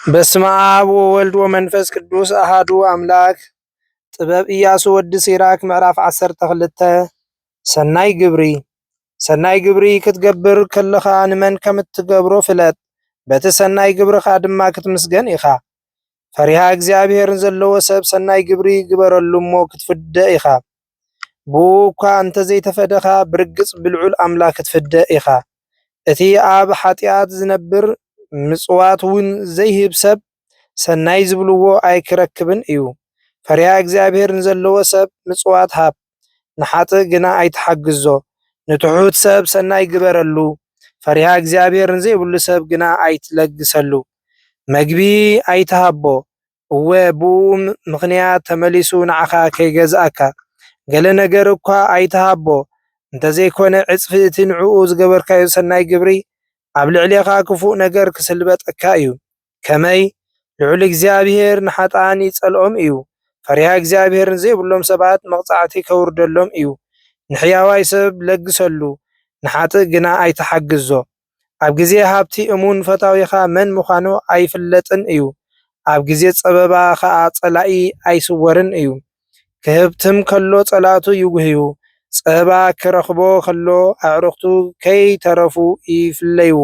በስመ አብ ወወልድ ወመንፈስ ቅዱስ አሃዱ አምላክ። ጥበብ ኢያሱ ወዲ ሲራክ ምዕራፍ 12 ሰናይ ግብሪ ክትገብር ከለኻ ንመን ከምትገብሮ ፍለጥ፣ በቲ ሰናይ ግብርኻ ድማ ክትምስገን ኢኻ። ፈሪሃ እግዚአብሔር ዘለዎ ሰብ ሰናይ ግብሪ ግበረሉ እሞ ክትፍደእ ኢኻ። ብኡ እኳ እንተዘይተፈደኻ ብርግጽ ብልዑል አምላክ ክትፍደእ ኢኻ። እቲ ኣብ ኃጢአት ዝነብር ምጽዋት እውን ዘይህብ ሰብ ሰናይ ዝብልዎ ኣይክረክብን እዩ። ፈሪሃ እግዚአብሔር ንዘለዎ ሰብ ምጽዋት ሃብ፣ ንሓጥእ ግና ኣይተሓግዞ። ንትሑት ሰብ ሰናይ ግበረሉ፣ ፈሪሃ እግዚአብሔር ንዘይብሉ ሰብ ግና ኣይትለግሰሉ። መግቢ ኣይትሃቦ፣ እወ ብኡ ምኽንያት ተመሊሱ ንዓኻ ከይገዝአካ። ገለ ነገር እኳ ኣይትሃቦ፣ እንተዘይኮነ ዕፅፊ እቲ ንዕኡ ዝገበርካዮ ሰናይ ግብሪ ኣብ ልዕሌኻ ክፉእ ነገር ክስልበጠካ እዩ። ከመይ ልዑል እግዚአብሔር ንሓጣን ይጸልኦም እዩ። ፈሪሃ እግዚአብሔር ዘይብሎም ሰባት መቕጻዕቲ ከውርደሎም እዩ። ንሕያዋይ ሰብ ለግሰሉ፣ ንሓጥእ ግና ኣይተሓግዞ። ኣብ ግዜ ሃብቲ እሙን ፈታዊኻ መን ምዃኑ ኣይፍለጥን እዩ። ኣብ ግዜ ጸበባ ኸዓ ጸላኢ ኣይስወርን እዩ። ክህብትም ከሎ ጸላቱ ይጉህዩ፣ ጸባ ክረኽቦ ከሎ ኣዕሩኽቱ ከይተረፉ ይፍለይዎ።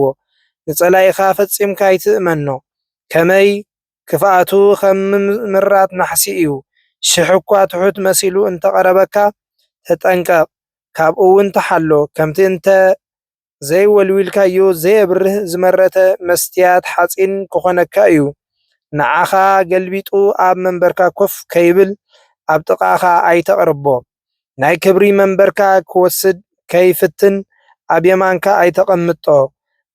ንጸላኢኻ ፈጺምካ ይትእመኖ፣ ከመይ ክፍኣቱ ከም ምራት ናሕሲ እዩ። ሽሕ እኳ ትሑት መሲሉ እንተቐረበካ ተጠንቀቕ፣ ካብኡ እውን ተሓሎ። ከምቲ እንተ ዘይወልዊልካዮ ዘየብርህ ዝመረተ መስትያት ሓጺን ክኾነካ እዩ። ንዓኻ ገልቢጡ ኣብ መንበርካ ኮፍ ከይብል ኣብ ጥቓኻ ኣይተቕርቦ። ናይ ክብሪ መንበርካ ክወስድ ከይፍትን ኣብ የማንካ ኣይተቐምጦ።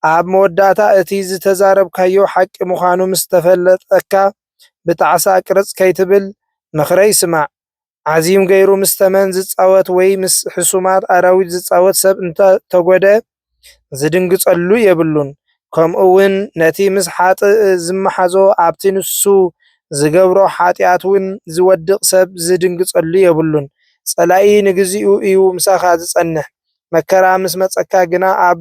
ኣብ መወዳእታ እቲ ዝተዛረብካዮ ሓቂ ምዃኑ ምስ ተፈለጠካ ብጣዕሳ ቅርጽ ከይትብል ምኽረይ ስማዕ። ዓዚም ገይሩ ምስ ተመን ዝጻወት ወይ ምስ ሕሱማት ኣራዊት ዝጻወት ሰብ እንተተጐድአ ዝድንግጸሉ የብሉን። ከምኡ እውን ነቲ ምስ ሓጥእ ዝመሓዞ ኣብቲ ንሱ ዝገብሮ ኃጢአት እውን ዝወድቕ ሰብ ዝድንግጸሉ የብሉን። ጸላኢ ንግዚኡ እዩ ምሳኻ ዝጸንሕ፣ መከራ ምስ መጸካ ግና ኣብ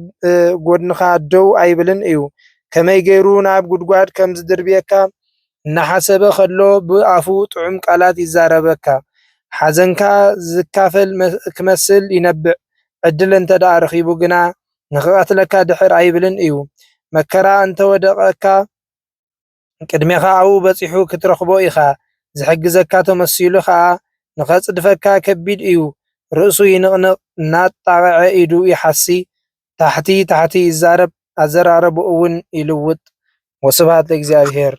ጎድንኻ ደው ኣይብልን እዩ። ከመይ ገይሩ ናብ ጉድጓድ ከም ዝድርብየካ እናሓሰበ ከሎ ብኣፉ ጥዑም ቃላት ይዛረበካ። ሓዘንካ ዝካፈል ክመስል ይነብዕ፣ ዕድል እንተደኣ ረኺቡ ግና ንኽቐትለካ ድሕር ኣይብልን እዩ። መከራ እንተወደቐካ ቅድሜኻ ኣብኡ በፂሑ ክትረኽቦ ኢኻ። ዝሕግዘካ ተመሲሉ ኸዓ ንኸጽድፈካ ከቢድ እዩ። ርእሱ ይንቕንቕ፣ እናጣቕዐ ኢዱ ይሓሲ፣ ታሕቲ ታሕቲ ይዛረብ፣ ኣዘራረቡ እውን ይልውጥ። ወስብሐት ለእግዚአብሔር።